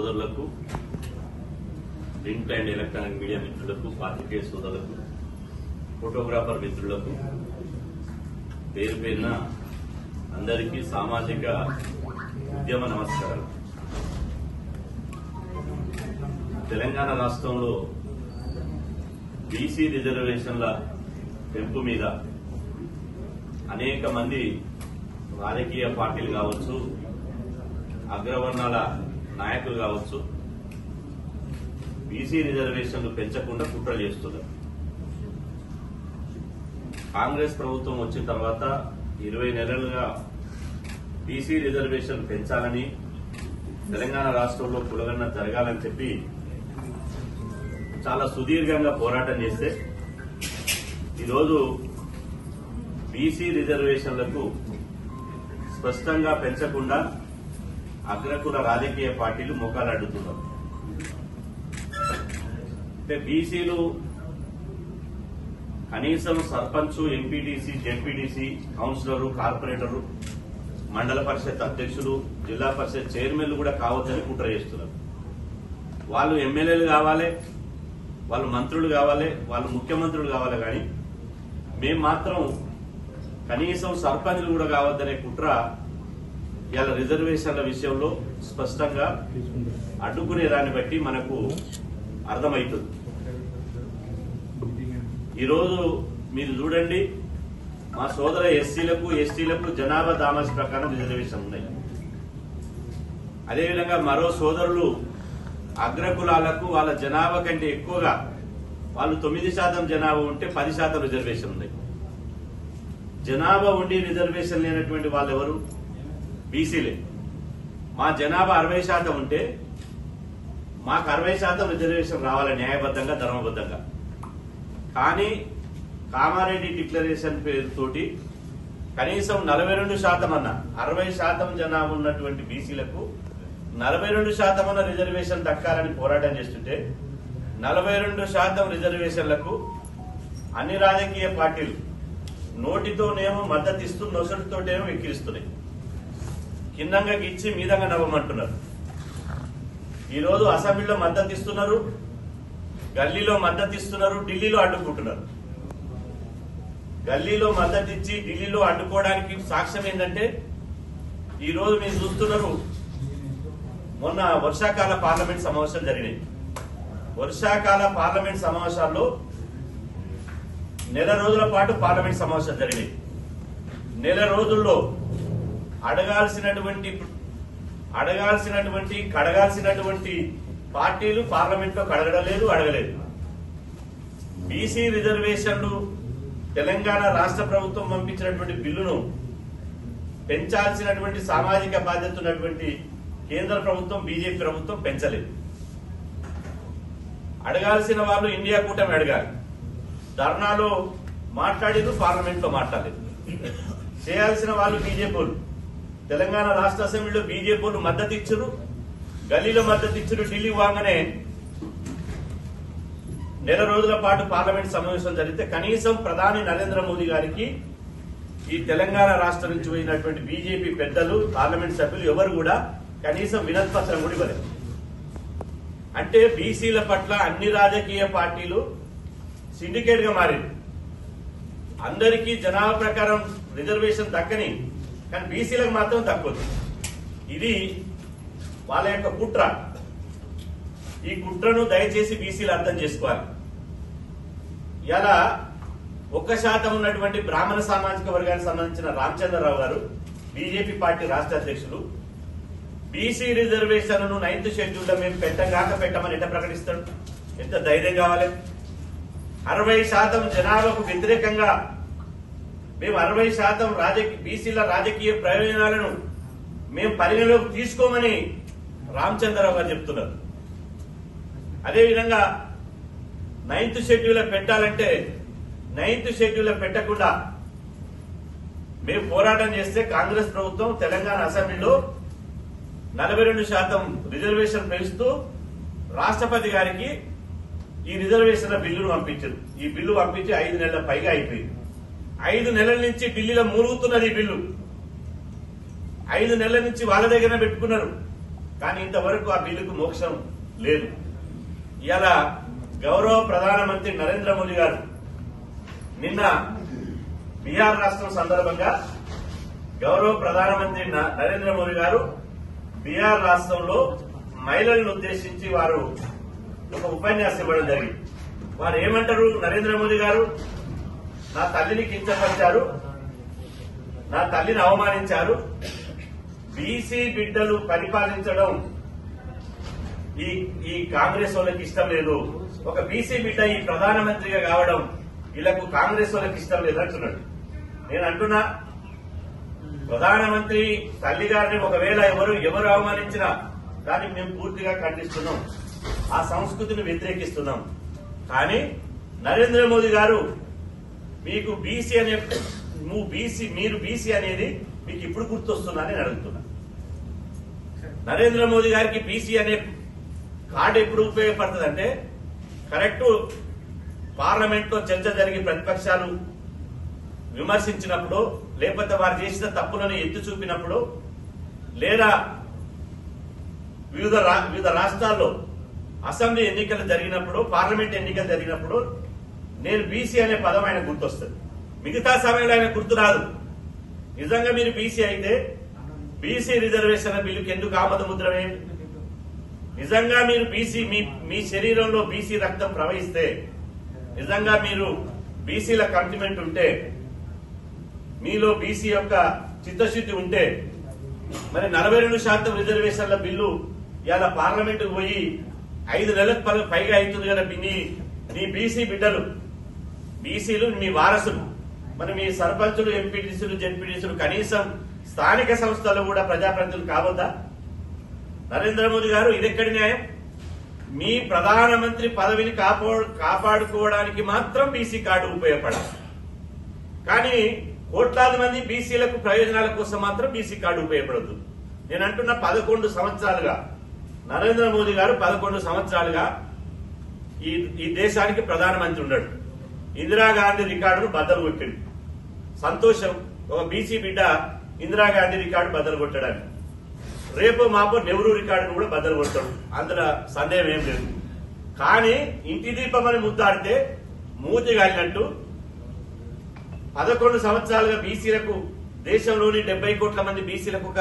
సోదరులకు, print and electronic media మిత్రులకు, పాత్రికేయ సోదరులకు, ఫోటోగ్రాఫర్ మిత్రులకు పేరు పేరున అందరికీ సామాజిక ఉద్యమ నమస్కారాలు. తెలంగాణ రాష్ట్రంలో బీసీ రిజర్వేషన్ల పెంపు మీద అనేక మంది రాజకీయ పార్టీలు కావచ్చు, అగ్రవర్ణాల నాయకులు కావచ్చు, బీసీ రిజర్వేషన్లు పెంచకుండా కుట్ర చేస్తున్నారు. కాంగ్రెస్ ప్రభుత్వం వచ్చిన తర్వాత 20 నెలలుగా బీసీ రిజర్వేషన్ పెంచాలని, తెలంగాణ రాష్ట్రంలో కులగణన జరగాలని చెప్పి చాలా సుదీర్ఘంగా పోరాటం చేస్తే ఈరోజు బీసీ రిజర్వేషన్లకు స్పష్టంగా పెంచకుండా అగ్రకుల రాజకీయ పార్టీలు మోకాలడ్డుతున్నారు. అంటే బీసీలు కనీసం sarpanch, MPTC, ZPTC, councillor, corporator, మండల పరిషత్ అధ్యక్షులు, జిల్లా పరిషత్ చైర్మన్లు కూడా కావద్దని కుట్ర చేస్తున్నారు. వాళ్ళు ఎమ్మెల్యేలు కావాలి, వాళ్ళు మంత్రులు కావాలి, వాళ్ళు ముఖ్యమంత్రులు కావాలి, కానీ మేము మాత్రం కనీసం సర్పంచ్లు కూడా కావద్దనే కుట్ర ఇలా రిజర్వేషన్ల విషయంలో స్పష్టంగా అడ్డుకునే దాన్ని బట్టి మనకు అర్థమవుతుంది. ఈరోజు మీరు చూడండి, మా సోదర ఎస్సీలకు, ఎస్టీలకు జనాభా దామాష ప్రకారం రిజర్వేషన్ ఉన్నాయి. అదేవిధంగా మరో సోదరులు అగ్రకులాలకు వాళ్ళ జనాభా కంటే ఎక్కువగా వాళ్ళు 9% జనాభా ఉంటే 10% రిజర్వేషన్ ఉన్నాయి. జనాభా ఉండి రిజర్వేషన్ లేనటువంటి వాళ్ళు ఎవరు? బీసీలే. మా జనాభా 60% ఉంటే మాకు 60% రిజర్వేషన్ రావాలి, న్యాయబద్ధంగా, ధర్మబద్ధంగా. కానీ కామారెడ్డి డిక్లరేషన్ పేరుతోటి కనీసం 42% అన్న, 60% జనాభా ఉన్నటువంటి బీసీలకు 42% అన్న రిజర్వేషన్ దక్కాలని పోరాటం చేస్తుంటే 42% రిజర్వేషన్లకు అన్ని రాజకీయ పార్టీలు నోటితోనేమో మద్దతు ఇస్తూ, నొసటితోటేమో ఎక్కిరిస్తున్నాయి. కిందంగా గిచ్చి మీదంగా నవ్వమంటున్నారు. ఈరోజు అసెంబ్లీలో మద్దతు ఇస్తున్నారు, గల్లీలో మద్దతు ఇస్తున్నారు, ఢిల్లీలో అడ్డుకుంటున్నారు. గల్లీలో మద్దతు ఇచ్చి ఢిల్లీలో అడ్డుకోవడానికి సాక్ష్యం ఏంటంటే, ఈరోజు మీరు చూస్తున్నారు, మొన్న వర్షాకాల పార్లమెంట్ సమావేశాలు జరిగినాయి. వర్షాకాల పార్లమెంట్ సమావేశాల్లో నెల రోజుల పాటు పార్లమెంట్ సమావేశాలు జరిగినాయి. నెల రోజుల్లో కడగాల్సినటువంటి పార్టీలు పార్లమెంట్ లో అడగలేదు. బీసీ రిజర్వేషన్లు తెలంగాణ రాష్ట్ర ప్రభుత్వం పంపించినటువంటి బిల్లును పెంచాల్సినటువంటి సామాజిక బాధ్యత ఉన్నటువంటి కేంద్ర ప్రభుత్వం, బీజేపీ ప్రభుత్వం పెంచలేదు. అడగాల్సిన వాళ్ళు ఇండియా కూటమి అడగాలి. ధర్నాలో మాట్లాడేది, పార్లమెంట్ లో మాట్లాడలేదు. చేయాల్సిన వాళ్ళు బీజేపీ, తెలంగాణ రాష్ట్ర అసెంబ్లీలో బీజేపీ మద్దతు ఇచ్చారు, గల్లీలో మద్దతు ఇచ్చారు. ఢిల్లీ వాగానే నెల రోజుల పాటు పార్లమెంట్ సమావేశం జరిగితే కనీసం ప్రధాని నరేంద్ర మోదీ గారికి ఈ తెలంగాణ రాష్ట్రం నుంచి పోయినటువంటి బీజేపీ పెద్దలు, పార్లమెంట్ సభ్యులు ఎవరు కూడా కనీసం వినతి పత్రం కూడా ఇవ్వలేదు. అంటే బీసీల పట్ల అన్ని రాజకీయ పార్టీలు సిండికేట్ గా మారింది. అందరికీ జనాభా ప్రకారం రిజర్వేషన్ దక్కని, కానీ బీసీలకు మాత్రం దక్కదు. ఇది వాళ్ళ యొక్క కుట్ర. ఈ కుట్రను దయచేసి బీసీలు అర్థం చేసుకోవాలి. ఇలా 1% ఉన్నటువంటి బ్రాహ్మణ సామాజిక వర్గానికి సంబంధించిన రామచంద్రరావు గారు, బీజేపీ పార్టీ రాష్ట్ర అధ్యక్షులు, బీసీ రిజర్వేషన్లను 9th షెడ్యూల్లో మేము పెట్టమని ఎట్లా ప్రకటిస్తాడు? ఎంత ధైర్యం కావాలి? 60% జనాభాకు వ్యతిరేకంగా మేము 60% బీసీల రాజకీయ ప్రయోజనాలను మేము పరిగణలోకి తీసుకోమని రామచంద్రరావు గారు చెప్తున్నారు. అదేవిధంగా 9th షెడ్యూల్లో పెట్టాలంటే 9th షెడ్యూల్లో పెట్టకుండా మేము పోరాటం చేస్తే కాంగ్రెస్ ప్రభుత్వం తెలంగాణ అసెంబ్లీలో 42% రిజర్వేషన్ పెంచుతూ రాష్ట్రపతి గారికి ఈ రిజర్వేషన్ల బిల్లును పంపించారు. ఈ బిల్లు పంపించి 5 నెలల పైగా అయిపోయింది. 5 నెలల నుంచి ఢిల్లీలో మూలుగుతున్నది ఈ బిల్లు. 5 నెలల నుంచి వాళ్ళ దగ్గర పెట్టుకున్నారు. కానీ ఇంతవరకు ఆ బిల్లుకు మోక్షం లేదు. ఇవాళ గౌరవ ప్రధానమంత్రి నరేంద్ర మోదీ గారు నిన్న బీహార్ రాష్ట్రం సందర్భంగా గౌరవ ప్రధానమంత్రి నరేంద్ర మోదీ గారు బీహార్ రాష్ట్రంలో మహిళలను ఉద్దేశించి వారు ఒక ఉపన్యాసం ఇవ్వడం జరిగింది. వారు ఏమంటారు? నరేంద్ర మోదీ గారు నా తల్లిని కించపరిచారు, నా తల్లిని అవమానించారు, బీసీ బిడ్డలు పరిపాలించడం ఈ కాంగ్రెస్ వాళ్ళకి ఇష్టం లేదు, ఒక బీసీ బిడ్డ ఈ ప్రధానమంత్రిగా కావడం వీళ్లకు కాంగ్రెస్ వాళ్ళకి ఇష్టం లేదు అంటున్నాడు. నేను అంటున్నా, ప్రధానమంత్రి తల్లి గారిని ఒకవేళ ఎవరు అవమానించినా దానికి మేము పూర్తిగా ఖండిస్తున్నాం, ఆ సంస్కృతిని వ్యతిరేకిస్తున్నాం. కానీ నరేంద్ర మోదీ గారు మీకు బీసీ అనే మీరు బీసీ అనేది మీకు ఇప్పుడు గుర్తొస్తుందని నేను అడుగుతున్నా. నరేంద్ర మోదీ గారికి బీసీ అనే కార్డు ఎప్పుడు ఉపయోగపడుతుంది అంటే కరెక్ట్ పార్లమెంట్ లో చర్చ జరిగి ప్రతిపక్షాలు విమర్శించినప్పుడు, లేకపోతే వారు చేసిన తప్పులను ఎత్తి చూపినప్పుడు, లేదా వివిధ రాష్ట్రాల్లో అసెంబ్లీ ఎన్నికలు జరిగినప్పుడు, పార్లమెంట్ ఎన్నికలు జరిగినప్పుడు నేను బీసీ అనే పదం ఆయన గుర్తొస్తుంది. మిగతా సమయంలో ఆయన గుర్తు రాదు. నిజంగా మీరు బీసీ అయితే బీసీ రిజర్వేషన్ల బిల్లుకి ఎందుకు ఆమోద ముద్ర వేయండి? నిజంగా మీరు బీసీ మీ శరీరంలో బీసీ రక్తం ప్రవహిస్తే, నిజంగా మీరు బీసీల కమిట్మెంట్ ఉంటే, మీలో బీసీ యొక్క చిత్తశుద్ధి ఉంటే మరి 42% రిజర్వేషన్ల బిల్లు ఇవాళ పార్లమెంట్ పోయి 5 నెలలకు పైగా అవుతుంది కదా. మీ బీసీ బిడ్డలు, బీసీలు మీ వారసులు, మరి మీ సర్పంచులు, ఎంపీటీసీలు, జెడ్పీటీసీలు, కనీసం స్థానిక సంస్థల్లో కూడా ప్రజాప్రతినిధులు కావద్దా? నరేంద్ర మోదీ గారు ఇదెక్కడి న్యాయం? మీ ప్రధానమంత్రి పదవిని కాపాడుకోవడానికి మాత్రం బీసీ కార్డు ఉపయోగపడాలి, కానీ కోట్లాది మంది బీసీలకు ప్రయోజనాల కోసం మాత్రం బీసీ కార్డు ఉపయోగపడదు. నేను అంటున్న 11 సంవత్సరాలుగా నరేంద్ర మోదీ గారు 11 సంవత్సరాలుగా ఈ దేశానికి ప్రధానమంత్రి ఉన్నాడు. ఇందిరాగాంధీ రికార్డును బద్దలు కొట్టింది. సంతోషం, ఒక బీసీ బిడ్డ ఇందిరాగాంధీ రికార్డు బద్దలు కొట్టడానికి. రేపు మాపో నెహ్రూ రికార్డును కూడా బద్దలు కొడతాడు, అందులో సందేహం ఏం లేదు. కానీ ఇంటి దీపం అని ముద్దాడితే మూతి గాలినట్టు 11 సంవత్సరాలుగా బీసీలకు, దేశంలోని 70 కోట్ల మంది బీసీలకు ఒక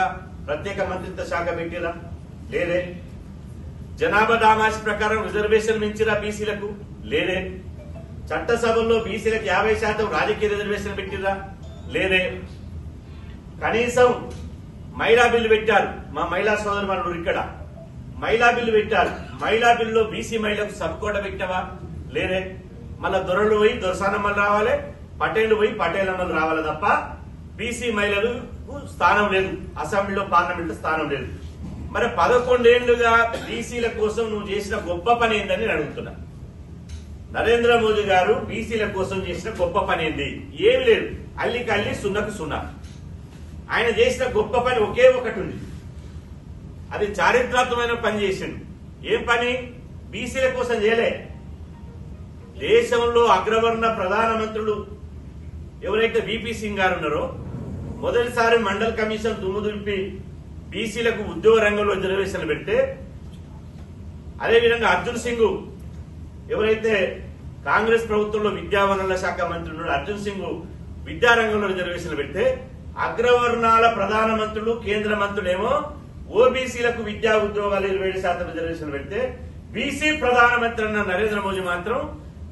ప్రత్యేక మంత్రిత్వ శాఖ పెట్టిరా? లేదే. జనాభా దామాషి ప్రకారం రిజర్వేషన్ మించిరా బీసీలకు? లేదే. చట్టసభల్లో బీసీలకు 50% రాజకీయ రిజర్వేషన్ పెట్టిరా? లేదే. కనీసం మహిళా బిల్లు పెట్టారు, మా మహిళా సోదరులు ఇక్కడ మహిళా బిల్లు పెట్టారు. మహిళా బిల్లులో బీసీ మహిళలకు సబ్కోట పెట్టావా? లేదే. మళ్ళా దొరలు పోయి దొరసానమ్మలు రావాలి, పటేళ్లు పోయి పటేలమ్మలు రావాలి తప్ప బీసీ మహిళలకు స్థానం లేదు, అసెంబ్లీలో పార్లమెంట్లో స్థానం లేదు. మరి 11 ఏళ్లుగా బీసీల కోసం నువ్వు చేసిన గొప్ప పని ఏందని నేను అడుగుతున్నా. నరేంద్ర మోదీ గారు బీసీల కోసం చేసిన గొప్ప పని ఏంది? ఏమి లేదు. అల్లికి అల్లి సున్నకు సున్నా. ఆయన చేసిన గొప్ప పని ఒకే ఒకటి ఉంది, అది చారిత్రాత్మకమైన పని చేసిండు. ఏం పని? బీసీల కోసం చేయలే. దేశంలో అగ్రవర్ణ ప్రధానమంత్రులు ఎవరైతే వీపీ సింగ్ గారు ఉన్నారో, మొదటిసారి మండల్ కమిషన్ దుమ్ము దులిపి బీసీలకు ఉద్యోగ రంగంలో రిజర్వేషన్లు పెడితే, అదేవిధంగా అర్జున్ సింగ్ ఎవరైతే కాంగ్రెస్ ప్రభుత్వంలో విద్యావనరుల శాఖ మంత్రి ఉన్నాడు, అర్జున్ సింగ్ విద్యారంగంలో రిజర్వేషన్లు పెడితే, అగ్రవర్ణాల ప్రధానమంత్రులు, కేంద్ర మంత్రులేమో ఓబీసీలకు విద్యా ఉద్యోగాలు 27% రిజర్వేషన్లు పెడితే, బీసీ ప్రధానమంత్రి అన్న నరేంద్ర మోదీ మాత్రం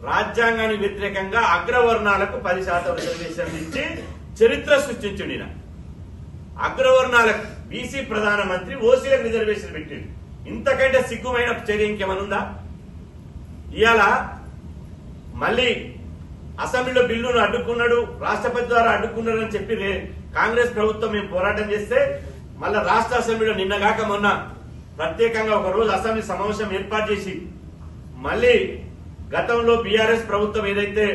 రాజ్యాంగానికి వ్యతిరేకంగా అగ్రవర్ణాలకు 10% రిజర్వేషన్లు ఇచ్చి చరిత్ర సృష్టించింది. అగ్రవర్ణాలకు బీసీ ప్రధానమంత్రి, ఓసీలకు రిజర్వేషన్ పెట్టింది. ఇంతకంటే సిగ్గుమైన చర్య ఇంకేమనుందా? ఇవాళ మళ్ళీ అసెంబ్లీలో బిల్లును అడ్డుకున్నాడు, రాష్ట్రపతి ద్వారా అడ్డుకున్నాడు అని చెప్పి కాంగ్రెస్ ప్రభుత్వం మేము పోరాటం చేస్తే, మళ్ళా రాష్ట్ర అసెంబ్లీలో నిన్నగాక మొన్న ప్రత్యేకంగా ఒక రోజు అసెంబ్లీ సమావేశం ఏర్పాటు చేసి, మళ్ళీ గతంలో బీఆర్ఎస్ ప్రభుత్వం ఏదైతే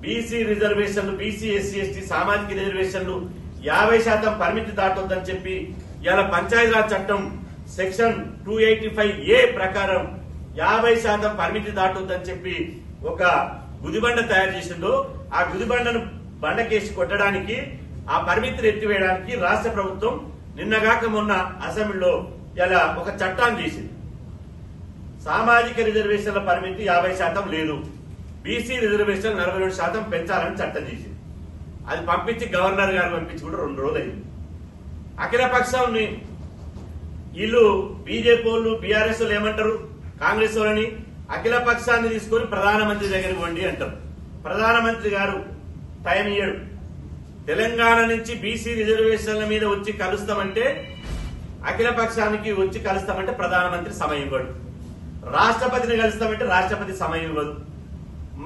బీసీ రిజర్వేషన్లు, బీసీ ఎస్సీ ఎస్టీ సామాజిక రిజర్వేషన్లు 50% పరిమితి దాటొద్దని చెప్పి ఇవాళ పంచాయతీరాజ్ చట్టం సెక్షన్ 285A ప్రకారం 50% పరిమితి దాటొద్దని చెప్పి ఒక గుదిబండ తయారు చేసిందో, ఆ గుదిబండను బండకేసి కొట్టడానికి, ఆ పరిమితిని ఎత్తివేయడానికి రాష్ట్ర ప్రభుత్వం నిన్నగాక మొన్న అసెంబ్లీలో ఇలా ఒక చట్టాన్ని తీసింది. సామాజిక రిజర్వేషన్ల పరిమితి 50% లేదు, బీసీ రిజర్వేషన్ 42% పెంచాలని చట్టం చేసింది. అది పంపించి గవర్నర్ గారు పంపించి కూడా 2 రోజులు అయింది. అఖిలపక్షం వీళ్ళు బీజేపీ వాళ్ళు బీఆర్ఎస్ వాళ్ళు ఏమంటారు, కాంగ్రెస్ వాళ్ళని అఖిల పక్షాన్ని తీసుకొని ప్రధానమంత్రి దగ్గరికి పోండి అంటారు. ప్రధానమంత్రి గారు టైం ఇయ్యడు. తెలంగాణ నుంచి బీసీ రిజర్వేషన్ల మీద వచ్చి కలుస్తామంటే, అఖిల పక్షానికి వచ్చి కలుస్తామంటే ప్రధానమంత్రి సమయం ఇవ్వడు. రాష్ట్రపతిని కలుస్తామంటే రాష్ట్రపతి సమయం ఇవ్వదు.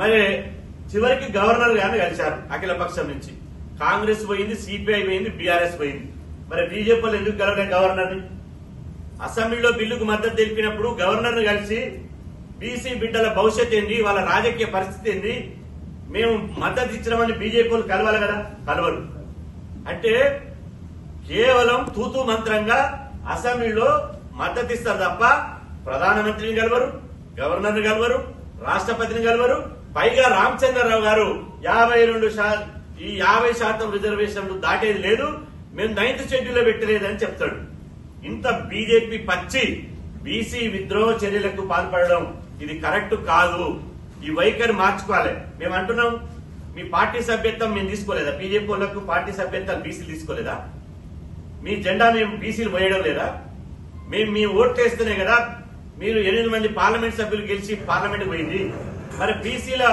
మరి చివరికి గవర్నర్ గారిని కలిశారు అఖిల పక్షం నుంచి. కాంగ్రెస్ పోయింది, సిపిఐ పోయింది, బీఆర్ఎస్ పోయింది. మరి బీజేపీ వాళ్ళు ఎందుకు కలవలే గవర్నర్ని? అసెంబ్లీలో బిల్లుకు మద్దతు తెలిపినప్పుడు గవర్నర్ను కలిసి బీసీ బిడ్డల భవిష్యత్ ఏంది, వాళ్ళ రాజకీయ పరిస్థితి ఏంది, మేము మద్దతు ఇచ్చినామని బీజేపీ వాళ్ళు కలవాలి కదా, కలవరు. అంటే కేవలం తూతూ మంత్రంగా అసెంబ్లీలో మద్దతు ఇస్తారు తప్ప ప్రధానమంత్రిని కలవరు, గవర్నర్ని కలవరు, రాష్ట్రపతిని కలవరు. పైగా రామచంద్రరావు గారు 50% రిజర్వేషన్లు దాటేది లేదు, మేము 9th షెడ్యూల్లో పెట్టలేదని చెప్తాడు. ఇంత బీజేపీ పచ్చి బీసీ విద్రోహ చర్యలకు పాల్పడడం ఇది కరెక్ట్ కాదు. ఈ వైఖరి మార్చుకోవాలి. మేము అంటున్నాం, మీ పార్టీ సభ్యత్వం మేము తీసుకోలేదా? బీజేపీ వాళ్ళకు పార్టీ సభ్యత్వం బీసీలు తీసుకోలేదా? మీ జెండా మేము బీసీలు పోయడం లేదా? మేము మీ ఓట్లు వేస్తేనే కదా మీరు 8 మంది పార్లమెంట్ సభ్యులు గెలిచి పార్లమెంట్ పోయింది. మరి బీసీల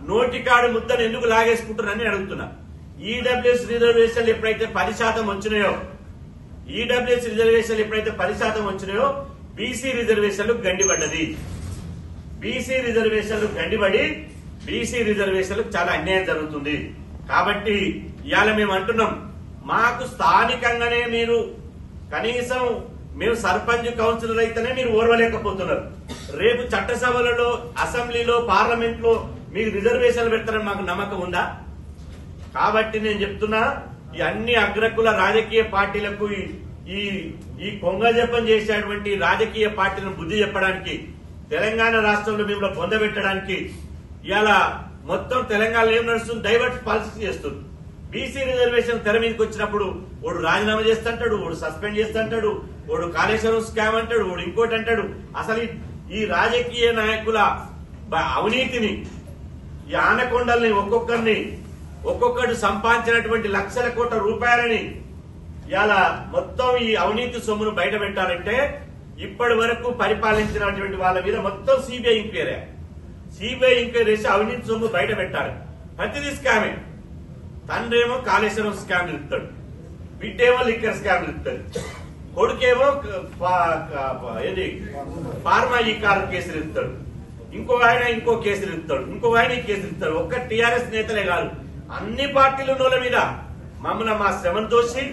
నోటికాడు ముద్దను ఎందుకు లాగేసుకుంటున్నారని అడుగుతున్నా. ఈడబ్ల్యూఎస్ రిజర్వేషన్లు ఎప్పుడైతే 10% వచ్చినాయో, ఈడబ్ల్యూఎస్ రిజర్వేషన్లు ఎప్పుడైతే 10% వచ్చినాయో బీసీ రిజర్వేషన్లు గండిపడ్డది. బీసీ రిజర్వేషన్లు గండిపడి బీసీ రిజర్వేషన్లకు చాలా అన్యాయం జరుగుతుంది. కాబట్టి ఇవాళ మేము అంటున్నాం, మాకు స్థానికంగానే మీరు కనీసం మేము సర్పంచ్ కౌన్సిలర్ అయితేనే మీరు ఓర్వలేకపోతున్నారు. రేపు చట్టసభలలో, అసెంబ్లీలో, పార్లమెంట్ లో మీకు రిజర్వేషన్లు పెడతారని మాకు నమ్మకం ఉందా? కాబట్టి నేను చెప్తున్నా, ఈ అన్ని అగ్రకుల రాజకీయ పార్టీలకు ఈ కొంగజపం చేసేటువంటి రాజకీయ పార్టీలను బుద్ధి చెప్పడానికి, తెలంగాణ రాష్ట్రంలో మిమ్మల్ని పొందబెట్టడానికి ఇవాళ మొత్తం తెలంగాణలో ఏం నడుస్తుంది, డైవర్ట్ పాలసీ చేస్తుంది. బీసీ రిజర్వేషన్ తెర మీదకి వచ్చినప్పుడు ఓడు రాజీనామా చేస్తుంటాడు, ఓడు సస్పెండ్ చేస్తుంటాడు, ఓడు కాళేశ్వరం స్కామ్ అంటాడు, ఓడు ఇంకోటి అంటాడు. అసలు ఈ రాజకీయ నాయకుల అవినీతిని, ఈ ఆనకొండల్ని ఒక్కొక్కరు సంపాదించినటువంటి లక్షల కోట్ల రూపాయలని ఇవాళ మొత్తం ఈ అవినీతి సొమ్మును బయట పెట్టాలంటే ఇప్పటి వరకు పరిపాలించినటువంటి వాళ్ళ మీద మొత్తం సిబిఐ ఎంక్వైరీ చేసి అవినీతి సొమ్ము బయట పెట్టాలి. ప్రతిదీ స్కామే. తండ్రేమో కాళేశ్వరం స్కామ్ ఇస్తాడు, బిడ్డేమో లిక్కర్ స్కామ్ ఇస్తాడు, కొడుకేమో ఏది ఫార్మా ఈ కారు కేసులు ఇస్తాడు, ఇంకో ఆయన ఇంకో కేసులు ఇస్తాడు, ఇంకో ఆయన ఈ కేసులు ఇస్తాడు. ఒక్క టీఆర్ఎస్ నేతలే కాదు, అన్ని పార్టీలు నోళ్ళ మీద మమ్మల్ని మా శ్రమను దోషి,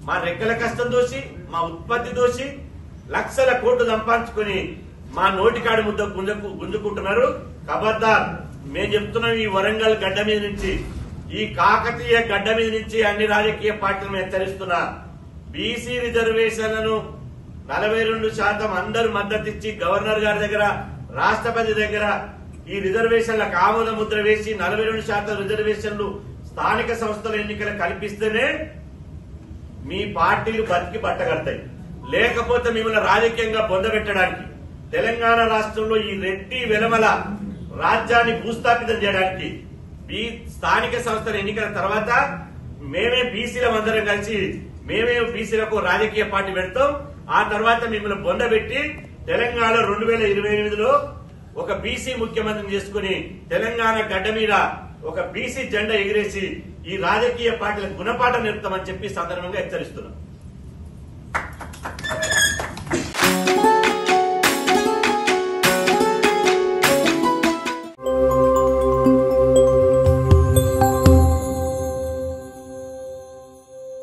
మా రెక్కల కష్టం దోషి, మా ఉత్పత్తి దోషి లక్షల కోట్లు సంపాదించుకుని మా నోటికాడి ముద్ద గుంజుకుంటున్నారు. ఖబర్దార్, మేము చెప్తున్నాం, ఈ వరంగల్ గడ్డ మీద నుంచి, ఈ కాకతీయ గడ్డ మీద నుంచి అన్ని రాజకీయ పార్టీలను హెచ్చరిస్తున్నా, బీసీ రిజర్వేషన్లను 42% అందరూ మద్దతు ఇచ్చి గవర్నర్ గారి దగ్గర, రాష్ట్రపతి దగ్గర ఈ రిజర్వేషన్లకు ఆమోద ముద్ర వేసి 42% రిజర్వేషన్లు స్థానిక సంస్థల ఎన్నికలు కల్పిస్తేనే మీ పార్టీలు బతికి బట్టగడతాయి. లేకపోతే మిమ్మల్ని రాజకీయంగా పొందబెట్టడానికి, తెలంగాణ రాష్ట్రంలో ఈ రెడ్డి వెలమల రాజ్యాన్ని భూస్థాపితం చేయడానికి, స్థానిక సంస్థల ఎన్నికల తర్వాత మేమే బీసీల అందరం కలిసి మేమే బీసీలకు రాజకీయ పార్టీ పెడతాం. ఆ తర్వాత మిమ్మల్ని పొందబెట్టి తెలంగాణ 2028లో ఒక బీసీ ముఖ్యమంత్రిని చేసుకుని తెలంగాణ గడ్డ మీద ఒక బీసీ జెండా ఎగిరేసి ఈ రాజకీయ పార్టీలకు గుణపాఠం నేర్పుతామని చెప్పి సందర్భంగా హెచ్చరిస్తున్నాం.